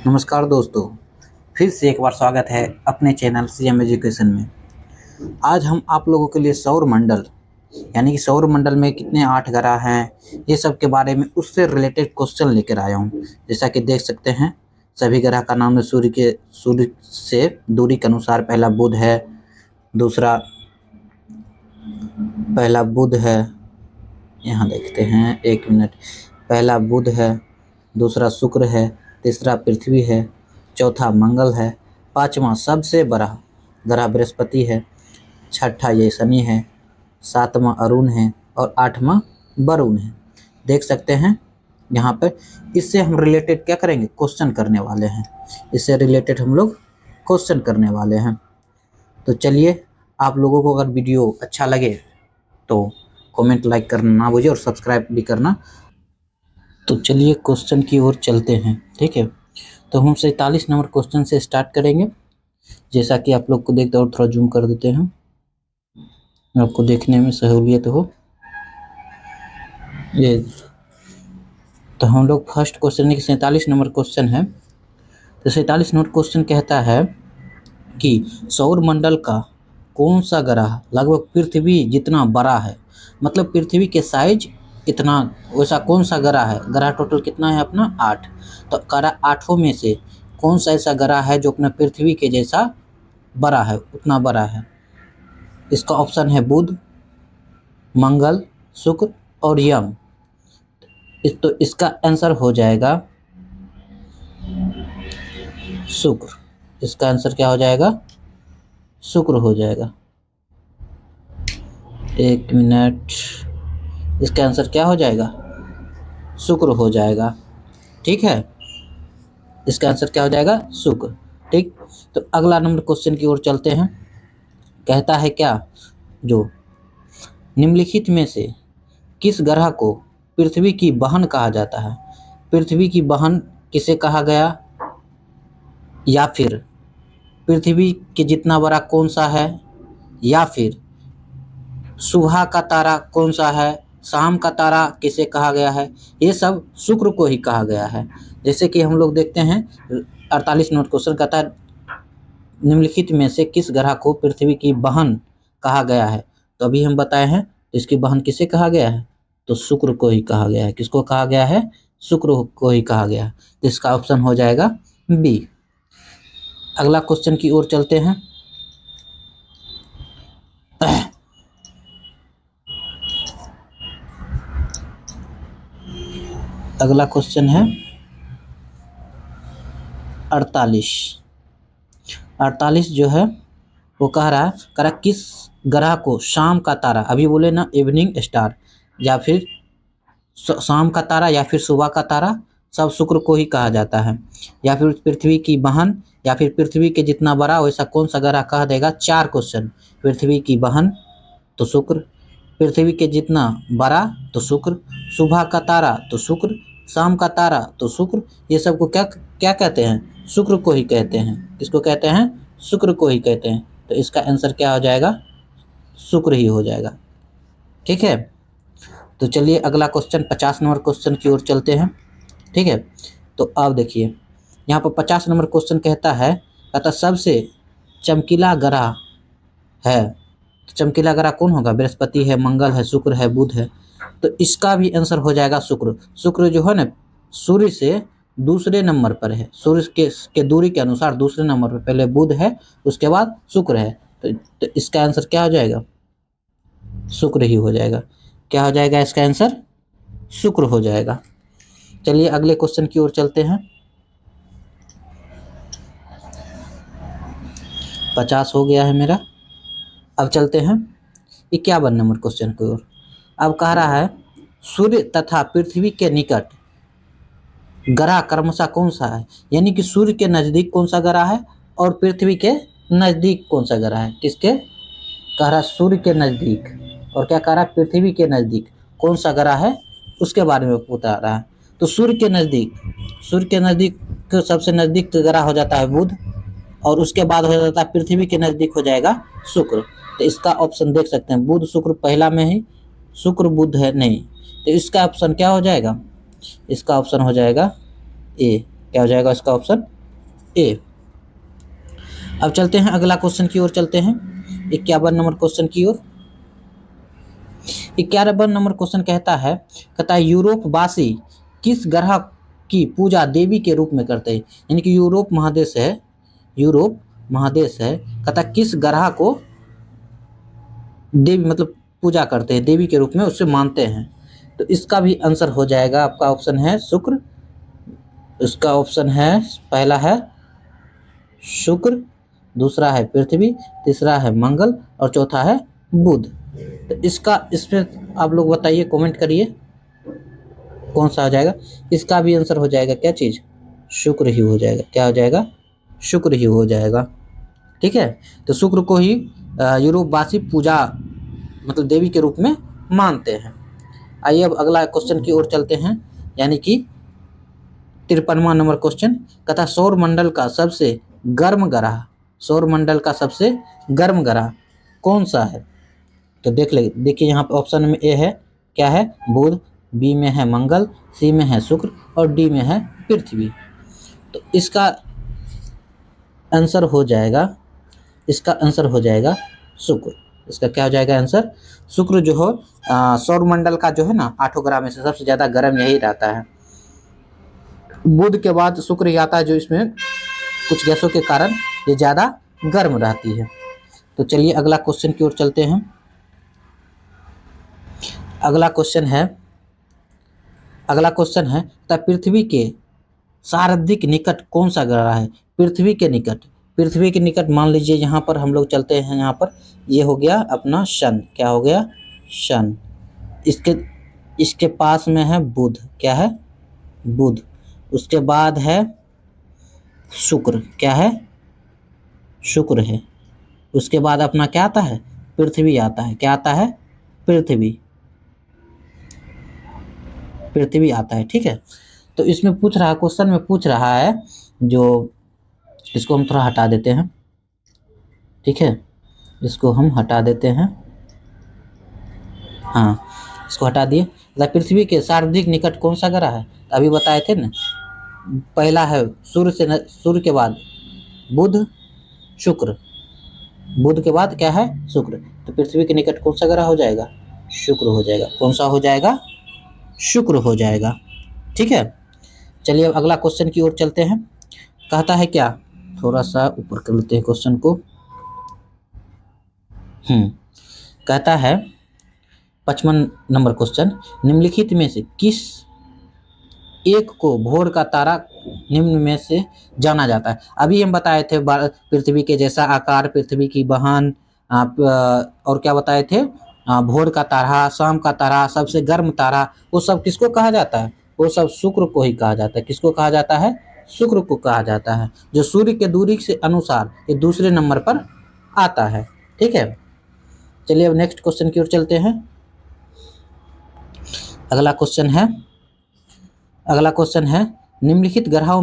नमस्कार दोस्तों, फिर से एक बार स्वागत है अपने चैनल सीएम एजुकेशन में। आज हम आप लोगों के लिए सौर मंडल यानी कि सौर मंडल में कितने 8 ग्रह हैं, ये सब के बारे में उससे रिलेटेड क्वेश्चन लेकर आया हूँ। जैसा कि देख सकते हैं, सभी ग्रह का नाम है सूर्य से दूरी के अनुसार। पहला बुध है, यहाँ देखते हैं, एक मिनट। पहला बुध है, दूसरा शुक्र है, तीसरा पृथ्वी है, चौथा मंगल है, पांचवा सबसे बड़ा ग्रह बृहस्पति है, छठा ये शनि है, सातवां अरुण है और आठवां वरुण है। देख सकते हैं यहाँ पर। इससे हम रिलेटेड क्या करेंगे, क्वेश्चन करने वाले हैं। इससे रिलेटेड हम लोग क्वेश्चन करने वाले हैं। तो चलिए, आप लोगों को अगर वीडियो अच्छा लगे तो कमेंट लाइक करना ना भूलिए और सब्सक्राइब भी करना। तो चलिए क्वेश्चन की ओर चलते हैं, ठीक है। तो हम 47 नंबर क्वेश्चन से स्टार्ट करेंगे। जैसा कि आप लोग को देखते हो, थोड़ा जूम कर देते हैं, आपको देखने में सहूलियत हो। ये तो हम लोग फर्स्ट क्वेश्चन की 47 नंबर क्वेश्चन है। तो 47 नंबर क्वेश्चन कहता है कि सौर मंडल का कौन सा ग्रह लगभग पृथ्वी जितना बड़ा है, मतलब पृथ्वी के साइज इतना, वैसा कौन सा ग्रह है। ग्रह टोटल कितना है अपना 8। तो ग्रह 8 में से कौन सा ऐसा ग्रह है जो अपना पृथ्वी के जैसा बड़ा है, उतना बड़ा है। इसका ऑप्शन है बुध, मंगल, शुक्र और यम। तो इसका आंसर हो जाएगा शुक्र। इसका आंसर क्या हो जाएगा, शुक्र हो जाएगा। एक मिनट, इसका आंसर क्या हो जाएगा, शुक्र हो जाएगा, ठीक है। इसका आंसर क्या हो जाएगा, शुक्र, ठीक। तो अगला नंबर क्वेश्चन की ओर चलते हैं। कहता है क्या, जो निम्नलिखित में से किस ग्रह को पृथ्वी की बहन कहा जाता है। पृथ्वी की बहन किसे कहा गया, या फिर पृथ्वी के जितना बड़ा कौन सा है, या फिर सुबह का तारा कौन सा है, शाम का तारा किसे कहा गया है। ये सब शुक्र को ही कहा गया है। जैसे कि हम लोग देखते हैं 48 नंबर क्वेश्चन कहता है निम्नलिखित में से किस ग्रह को पृथ्वी की बहन कहा गया है। तो अभी हम बताए हैं, तो इसकी बहन किसे कहा गया है, तो शुक्र को ही कहा गया है। किसको कहा गया है, शुक्र को ही कहा गया है। तो इसका ऑप्शन हो जाएगा बी। अगला क्वेश्चन की ओर चलते हैं। अगला क्वेश्चन है 48 जो है वो कह रहा किस ग्रह को शाम का तारा, अभी बोले ना इवनिंग स्टार, या फिर शाम का तारा या फिर सुबह का तारा, सब शुक्र को ही कहा जाता है। या फिर पृथ्वी की बहन, या फिर पृथ्वी के जितना बड़ा, वैसा कौन सा ग्रह कहा देगा। 4 क्वेश्चन, पृथ्वी की बहन तो शुक्र, पृथ्वी के जितना बड़ा तो शुक्र, सुबह का तारा तो शुक्र, शाम का तारा तो शुक्र। ये सब को क्या क्या कहते हैं, शुक्र को ही कहते हैं। किसको कहते हैं, शुक्र को ही कहते हैं। तो इसका आंसर क्या हो जाएगा, शुक्र ही हो जाएगा, ठीक है। तो चलिए अगला क्वेश्चन 50 नंबर क्वेश्चन की ओर चलते हैं, ठीक है। तो अब देखिए यहाँ पर 50 नंबर क्वेश्चन कहता सबसे चमकीला ग्रह है। तो चमकीला ग्रह कौन होगा, बृहस्पति है, मंगल है, शुक्र है, बुध है। तो इसका भी आंसर हो जाएगा शुक्र। शुक्र जो है ना, सूर्य से दूसरे नंबर पर है, सूर्य के दूरी के अनुसार दूसरे नंबर पर, पहले बुध है, उसके बाद शुक्र है। तो इसका आंसर क्या हो जाएगा, शुक्र ही हो जाएगा। क्या हो जाएगा इसका आंसर, शुक्र हो जाएगा। चलिए अगले क्वेश्चन की ओर चलते हैं। 50 हो गया है मेरा। अब चलते हैं 51 नंबर क्वेश्चन की ओर। अब कह रहा है सूर्य तथा पृथ्वी के निकट ग्रह क्रमशः कौन सा है। यानी कि सूर्य के नज़दीक कौन सा ग्रह है और पृथ्वी के नज़दीक कौन सा ग्रह है। किसके कह रहा, सूर्य के नज़दीक, और क्या कह रहा है, पृथ्वी के नज़दीक कौन सा ग्रह है, उसके बारे में बता रहा है। तो सूर्य के नज़दीक सबसे नज़दीक ग्रह हो जाता है बुध, और उसके बाद हो जाता है पृथ्वी के नज़दीक हो जाएगा शुक्र। तो इसका ऑप्शन देख सकते हैं, बुध शुक्र पहला में ही, शुक्र बुध है नहीं। तो इसका ऑप्शन क्या हो जाएगा, इसका ऑप्शन हो जाएगा ए। क्या हो जाएगा इसका ऑप्शन, ए। अब चलते हैं अगला क्वेश्चन की ओर चलते हैं, 51 नंबर क्वेश्चन की ओर। 51 नंबर क्वेश्चन कहता है यूरोप वासी किस ग्रह की पूजा देवी के रूप में करते हैं। यानी कि यूरोप महादेश है, कहता किस ग्रह को देवी मतलब पूजा करते हैं, देवी के रूप में उससे मानते हैं। तो इसका भी आंसर हो जाएगा आपका ऑप्शन है शुक्र। इसका ऑप्शन है, पहला है शुक्र, दूसरा है पृथ्वी, तीसरा है मंगल और चौथा है बुध। तो इसमें आप लोग बताइए, कमेंट करिए कौन सा हो जाएगा। इसका भी आंसर हो जाएगा क्या चीज़, शुक्र ही हो जाएगा। क्या हो जाएगा, शुक्र ही हो जाएगा। ठीक है, तो शुक्र को ही यूरोपवासी पूजा मतलब देवी के रूप में मानते हैं। आइए अब अगला क्वेश्चन की ओर चलते हैं, यानी कि 53वां नंबर क्वेश्चन कहता सौरमंडल का सबसे गर्म ग्रह कौन सा है। तो देखिए यहाँ पे ऑप्शन में ए है, क्या है, बुध, बी में है मंगल, सी में है शुक्र और डी में है पृथ्वी। तो इसका आंसर हो जाएगा शुक्र। इसका क्या हो जाएगा आंसर, शुक्र जो हो सौरमंडल का जो है ना 8 ग्रह में से सबसे ज़्यादा गर्म यही रहता है। बुध के बाद शुक्र ही आता है, जो इसमें कुछ गैसों के कारण ये ज़्यादा गर्म रहती है। तो चलिए अगला क्वेश्चन की ओर चलते हैं। अगला क्वेश्चन है तब पृथ्वी के सर्वाधिक निकट कौन सा ग्रह है। पृथ्वी के निकट मान लीजिए यहाँ पर हम लोग चलते हैं, यहाँ पर ये हो गया अपना सन। क्या हो गया, सन। इसके पास में है बुध। क्या है, बुध। उसके बाद है शुक्र। क्या है, शुक्र है। उसके बाद अपना क्या आता है, पृथ्वी आता है। क्या आता है, पृथ्वी आता है। ठीक है, तो इसमें क्वेश्चन में पूछ रहा है, जो इसको हम थोड़ा हटा देते हैं। ठीक है, इसको हम हटा देते हैं। हाँ, इसको हटा दिए। पृथ्वी के सर्वाधिक निकट कौन सा ग्रह है, अभी बताए थे ना, पहला है सूर्य के बाद बुध, शुक्र। बुध के बाद क्या है, शुक्र। तो पृथ्वी के निकट कौन सा ग्रह हो जाएगा, शुक्र हो जाएगा। कौन सा हो जाएगा, शुक्र हो जाएगा। ठीक है, चलिए अब अगला क्वेश्चन की ओर चलते हैं। कहता है क्या, थोड़ा सा ऊपर कर लेते हैं क्वेश्चन को। कहता है 55 नंबर क्वेश्चन, निम्नलिखित में से किस एक को भोर का तारा निम्न में से जाना जाता है। अभी हम बताए थे पृथ्वी के जैसा आकार, पृथ्वी की बहन, और क्या बताए थे, भोर का तारा, शाम का तारा, सबसे गर्म तारा, वो सब किसको कहा जाता है, वो सब शुक्र को ही कहा जाता है। किसको कहा जाता है, शुक्र को कहा जाता है, जो सूर्य के दूरी से अनुसार ये दूसरे नंबर पर आता है। ठीक है, चलिए अब नेक्स्ट क्वेश्चन की ओर चलते हैं। अगला क्वेश्चन है निम्नलिखित ग्रहों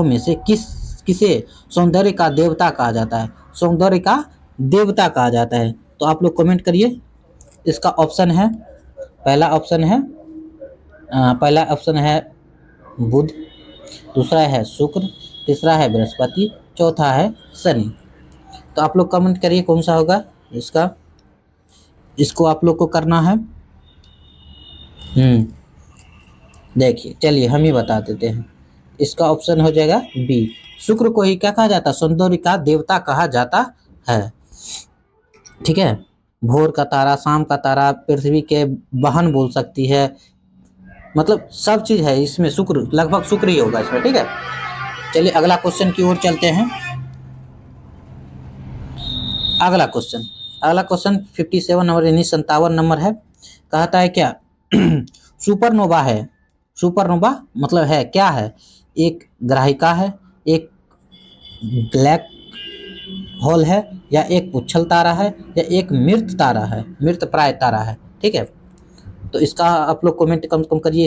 में से किसे सौंदर्य का देवता कहा जाता है। सौंदर्य का देवता कहा जाता है। तो आप लोग कमेंट करिए। इसका ऑप्शन है, पहला ऑप्शन है बुध, दूसरा है शुक्र, तीसरा है बृहस्पति, चौथा है शनि। तो आप लोग कमेंट करिए कौन सा होगा इसको आप लोग को करना है। देखिए, चलिए हम ही बता देते हैं। इसका ऑप्शन हो जाएगा बी, शुक्र को ही क्या कहा जाता है, सौंदर्य का देवता कहा जाता है। ठीक है, भोर का तारा, शाम का तारा, पृथ्वी के बहन बोल सकती है, मतलब सब चीज है इसमें, शुक्र, लगभग शुक्र ही होगा इसमें। ठीक है, चलिए अगला क्वेश्चन की ओर चलते हैं। अगला क्वेश्चन 57 नंबर यानी 57 नंबर है। कहता है क्या सुपरनोवा मतलब है क्या है, एक ग्राहिका है, एक ब्लैक होल है, या एक पुच्छल तारा है, या एक मृत प्राय तारा है। ठीक है, तो इसका आप लोग कमेंट कम करिए।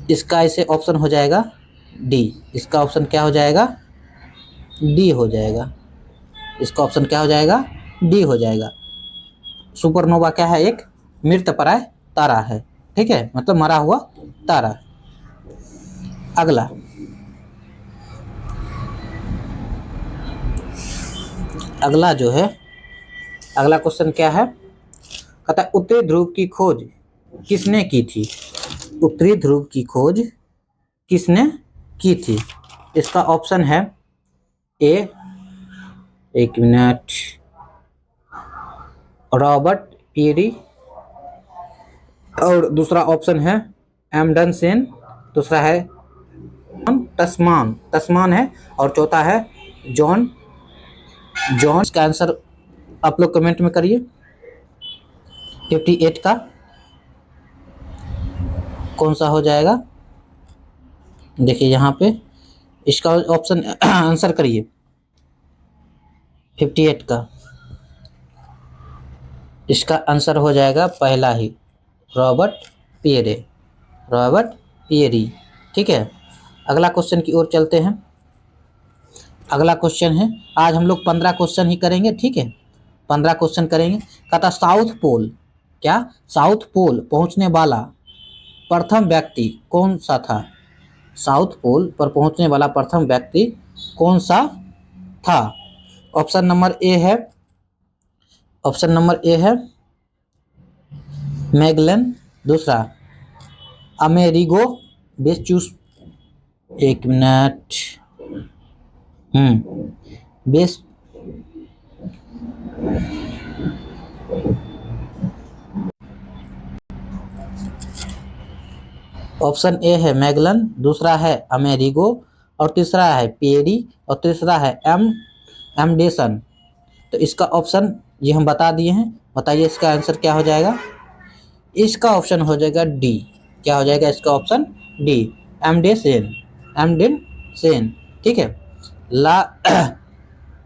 इसका ऐसे ऑप्शन हो जाएगा डी। इसका ऑप्शन क्या हो जाएगा, डी हो जाएगा। इसका ऑप्शन क्या हो जाएगा, डी हो जाएगा। सुपरनोवा क्या है, एक मृतप्राय तारा है। ठीक है, मतलब मरा हुआ तारा। अगला अगला जो है, अगला क्वेश्चन क्या है, कहता है उत्तरी ध्रुव की खोज किसने की थी? उत्तरी ध्रुव की खोज किसने की थी? इसका ऑप्शन है ए, एक मिनट, रॉबर्ट पीरी, और दूसरा ऑप्शन है एमडन, दूसरा है तस्मान है, और चौथा है जॉन। इसका आंसर आप लोग कमेंट में करिए। 58 का कौन सा हो जाएगा? देखिए यहाँ पे इसका ऑप्शन आंसर करिए। 58 का इसका आंसर हो जाएगा पहला ही, रॉबर्ट पियरी। ठीक है, अगला क्वेश्चन की ओर चलते हैं। अगला क्वेश्चन है, आज हम लोग 15 क्वेश्चन ही करेंगे। ठीक है, 15 क्वेश्चन करेंगे। कहता साउथ पोल, क्या साउथ पोल पहुंचने वाला प्रथम व्यक्ति कौन सा था? साउथ पोल पर पहुंचने वाला प्रथम व्यक्ति कौन सा था? ऑप्शन नंबर ए है मैगलन, दूसरा अमेरिगो वेस्पूस, एक मिनट, बेस ऑप्शन ए है मैगलन, दूसरा है अमेरिगो, और तीसरा है पेरी, और तीसरा है एमडेसन। तो इसका ऑप्शन ये हम बता दिए हैं। बताइए इसका आंसर क्या हो जाएगा? इसका ऑप्शन हो जाएगा डी। क्या हो जाएगा इसका ऑप्शन? D, Embden. ठीक है,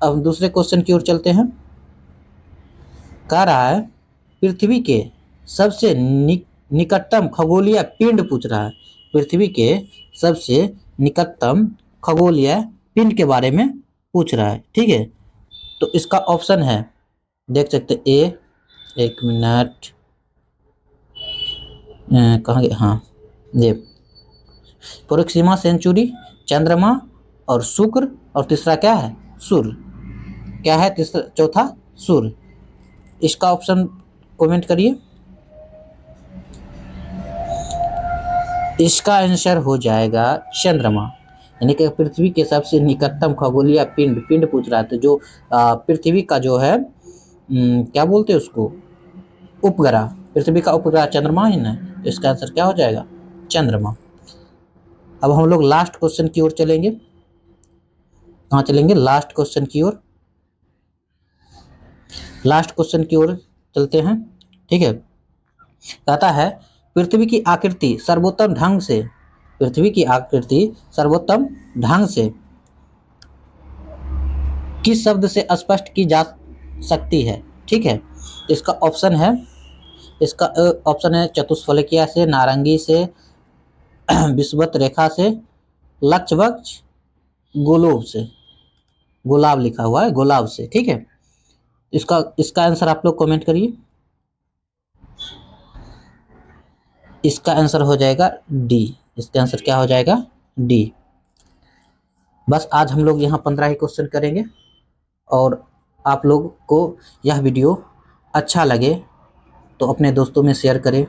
अब दूसरे क्वेश्चन की ओर चलते हैं। कह रहा है पृथ्वी के सबसे निकटतम खगोलीय पिंड पूछ रहा है। पृथ्वी के सबसे निकटतम खगोलीय पिंड के बारे में पूछ रहा है। ठीक है, तो इसका ऑप्शन है, देख सकते ए, एक मिनट, कहाँ गया, हाँ ये प्रोक्सिमा सेंचुरी, चंद्रमा और शुक्र, और तीसरा क्या है? सूर्य। क्या है तीसरा? चौथा सूर्य। इसका ऑप्शन कमेंट करिए। इसका आंसर हो जाएगा चंद्रमा, यानी कि पृथ्वी के सबसे निकटतम खगोलीय पिंड पूछ रहा था, जो पृथ्वी का जो है क्या बोलते हैं उसको, उपग्रह, पृथ्वी का उपग्रह चंद्रमा ही ना। इसका आंसर क्या हो जाएगा? चंद्रमा। अब हम लोग लास्ट क्वेश्चन की ओर चलेंगे। कहाँ चलेंगे? लास्ट क्वेश्चन की ओर। लास्ट क्वेश्चन की ओर चलते हैं। ठीक है, कहता है पृथ्वी की आकृति सर्वोत्तम ढंग से किस शब्द से स्पष्ट की जा सकती है? ठीक है, इसका ऑप्शन है चतुष्फलकीय से, नारंगी से, विषुवत रेखा से, लक्षवक्ष, गोलोब से, गुलाब लिखा हुआ है, गुलाब से। ठीक है, इसका आंसर आप लोग कमेंट करिए। इसका आंसर हो जाएगा डी। इसका आंसर क्या हो जाएगा? डी। बस आज हम लोग यहाँ 15 ही क्वेश्चन करेंगे, और आप लोग को यह वीडियो अच्छा लगे तो अपने दोस्तों में शेयर करें,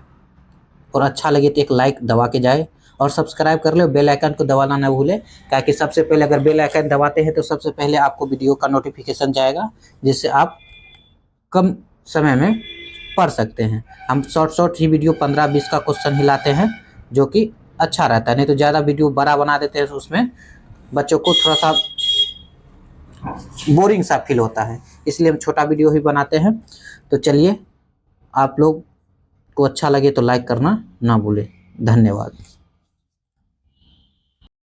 और अच्छा लगे तो एक लाइक दबा के जाए, और सब्सक्राइब कर ले, बेल आइकन को दबाना ना भूलें, ताकि सबसे पहले अगर बेल आइकन दबाते हैं तो सबसे पहले आपको वीडियो का नोटिफिकेशन जाएगा, जिससे आप कम समय में पढ़ सकते हैं। हम शॉर्ट ही वीडियो 15-20 का क्वेश्चन हिलाते हैं, जो कि अच्छा रहता है। नहीं तो ज़्यादा वीडियो बड़ा बना देते हैं तो उसमें बच्चों को थोड़ा सा बोरिंग सा फील होता है, इसलिए हम छोटा वीडियो ही बनाते हैं। तो चलिए, आप लोग को अच्छा लगे तो लाइक करना ना भूलें। धन्यवाद।